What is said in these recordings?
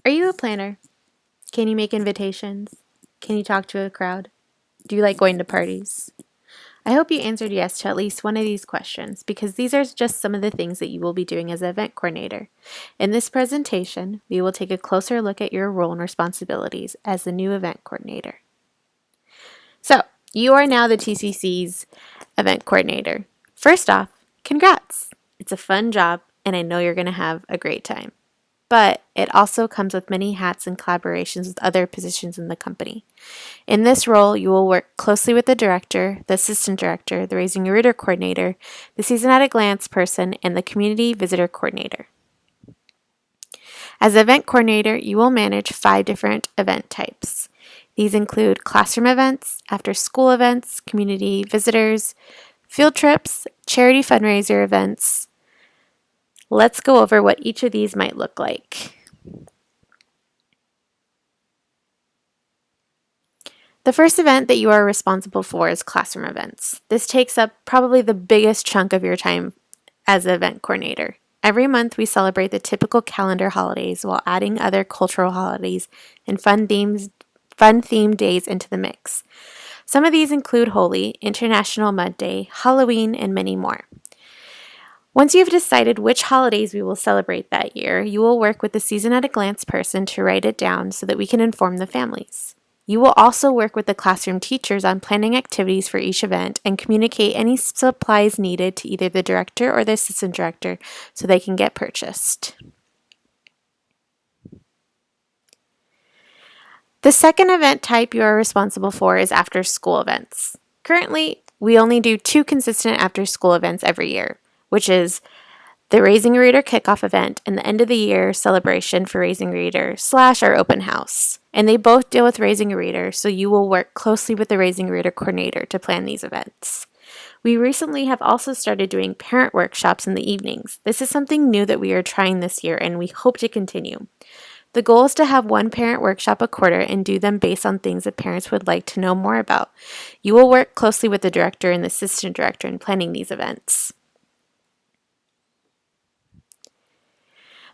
Are you a planner? Can you make invitations? Can you talk to a crowd? Do you like going to parties? I hope you answered yes to at least one of these questions because these are just some of the things that you will be doing as an event coordinator. In this presentation, we will take a closer look at your role and responsibilities as the new event coordinator. So, you are now the TCC's event coordinator. First off, congrats! It's a fun job, and I know you're going to have a great time. But it also comes with many hats and collaborations with other positions in the company. In this role, you will work closely with the director, the assistant director, the Raising Your Reader coordinator, the Season at a Glance person, and the community visitor coordinator. As event coordinator, you will manage 5 different event types. These include classroom events, after-school events, community visitors, field trips, charity fundraiser events. Let's go over what each of these might look like. The first event that you are responsible for is classroom events. This takes up probably the biggest chunk of your time as an event coordinator. Every month we celebrate the typical calendar holidays while adding other cultural holidays and fun themed days into the mix. Some of these include Holi, International Mud Day, Halloween, and many more. Once you've decided which holidays we will celebrate that year, you will work with the Season at a Glance person to write it down so that we can inform the families. You will also work with the classroom teachers on planning activities for each event and communicate any supplies needed to either the director or the assistant director so they can get purchased. The second event type you are responsible for is after-school events. Currently, we only do 2 consistent after-school events every year, which is the Raising a Reader kickoff event and the end of the year celebration for Raising a Reader / our open house. And they both deal with Raising a Reader, so you will work closely with the Raising a Reader coordinator to plan these events. We recently have also started doing parent workshops in the evenings. This is something new that we are trying this year and we hope to continue. The goal is to have 1 parent workshop a quarter and do them based on things that parents would like to know more about. You will work closely with the director and the assistant director in planning these events.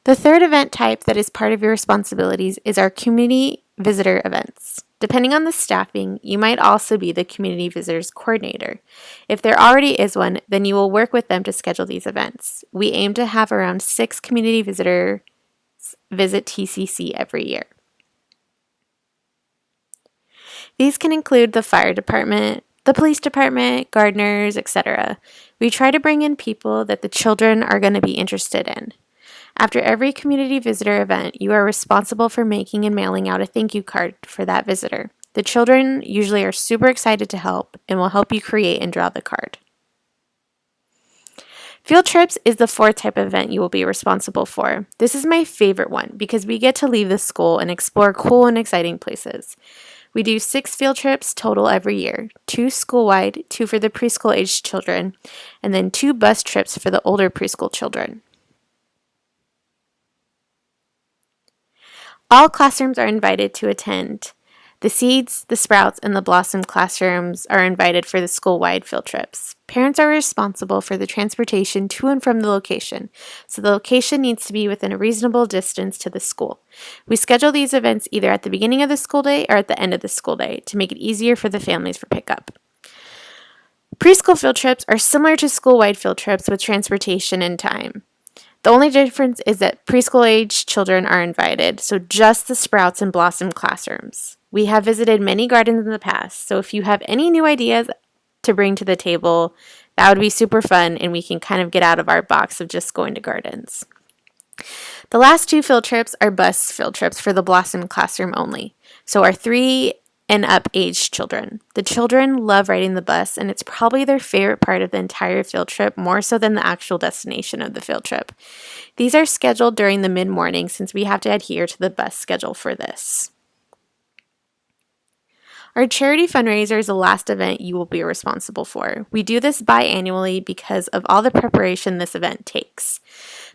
The third event type that is part of your responsibilities is our community visitor events. Depending on the staffing, you might also be the community visitors coordinator. If there already is one, then you will work with them to schedule these events. We aim to have around 6 community visitors visit TCC every year. These can include the fire department, the police department, gardeners, etc. We try to bring in people that the children are going to be interested in. After every community visitor event, you are responsible for making and mailing out a thank you card for that visitor. The children usually are super excited to help and will help you create and draw the card. Field trips is the 4th type of event you will be responsible for. This is my favorite one because we get to leave the school and explore cool and exciting places. We do 6 field trips total every year, 2 school-wide, 2 for the preschool-aged children, and then 2 bus trips for the older preschool children. All classrooms are invited to attend. The Seeds, the Sprouts, and the Blossom classrooms are invited for the school-wide field trips. Parents are responsible for the transportation to and from the location, so the location needs to be within a reasonable distance to the school. We schedule these events either at the beginning of the school day or at the end of the school day to make it easier for the families for pickup. Preschool field trips are similar to school-wide field trips with transportation and time. The only difference is that preschool-age children are invited, so just the Sprouts and Blossom classrooms. We have visited many gardens in the past, so if you have any new ideas to bring to the table, that would be super fun and we can kind of get out of our box of just going to gardens. The last 2 field trips are bus field trips for the Blossom classroom only, so our 3 and up aged children. The children love riding the bus and it's probably their favorite part of the entire field trip, more so than the actual destination of the field trip. These are scheduled during the mid-morning since we have to adhere to the bus schedule for this. Our charity fundraiser is the last event you will be responsible for. We do this biannually because of all the preparation this event takes.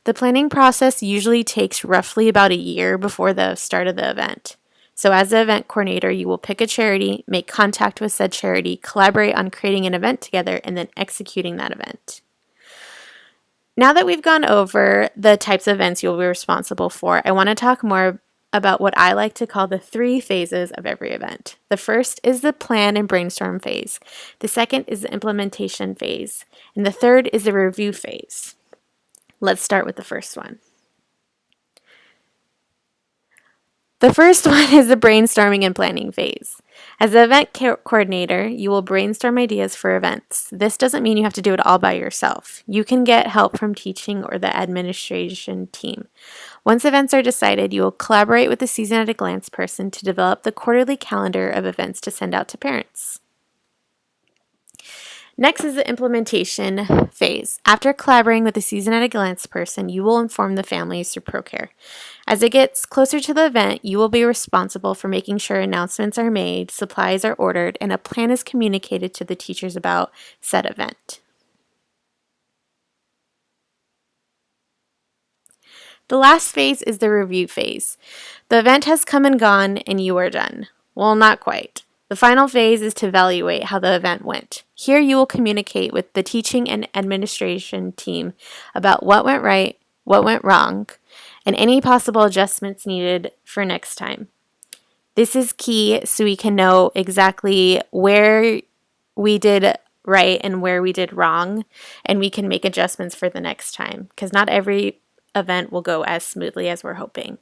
The planning process usually takes roughly about a year before the start of the event. So as the event coordinator, you will pick a charity, make contact with said charity, collaborate on creating an event together, and then executing that event. Now that we've gone over the types of events you'll be responsible for, I want to talk more about what I like to call the 3 phases of every event. The first is the plan and brainstorm phase. The second is the implementation phase. And the third is the review phase. Let's start with the first one. The first one is the brainstorming and planning phase. As the event coordinator, you will brainstorm ideas for events. This doesn't mean you have to do it all by yourself. You can get help from teaching or the administration team. Once events are decided, you will collaborate with the Season at a Glance person to develop the quarterly calendar of events to send out to parents. Next is the implementation phase. After collaborating with the Season at a Glance person, you will inform the families through ProCare. As it gets closer to the event, you will be responsible for making sure announcements are made, supplies are ordered, and a plan is communicated to the teachers about said event. The last phase is the review phase. The event has come and gone, and you are done. Well, not quite. The final phase is to evaluate how the event went. Here you will communicate with the teaching and administration team about what went right, what went wrong, and any possible adjustments needed for next time. This is key so we can know exactly where we did right and where we did wrong, and we can make adjustments for the next time, because not every event will go as smoothly as we're hoping.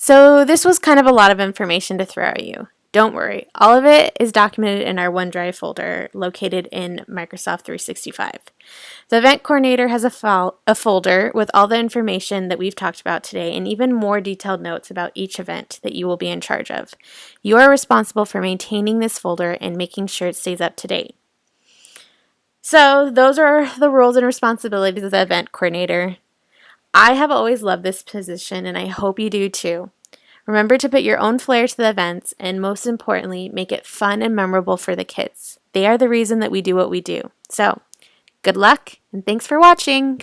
So this was kind of a lot of information to throw at you. Don't worry, all of it is documented in our OneDrive folder located in Microsoft 365. The event coordinator has a folder with all the information that we've talked about today and even more detailed notes about each event that you will be in charge of. You are responsible for maintaining this folder and making sure it stays up to date. So those are the roles and responsibilities of the event coordinator. I have always loved this position, and I hope you do too. Remember to put your own flair to the events, and most importantly, make it fun and memorable for the kids. They are the reason that we do what we do. So, good luck, and thanks for watching!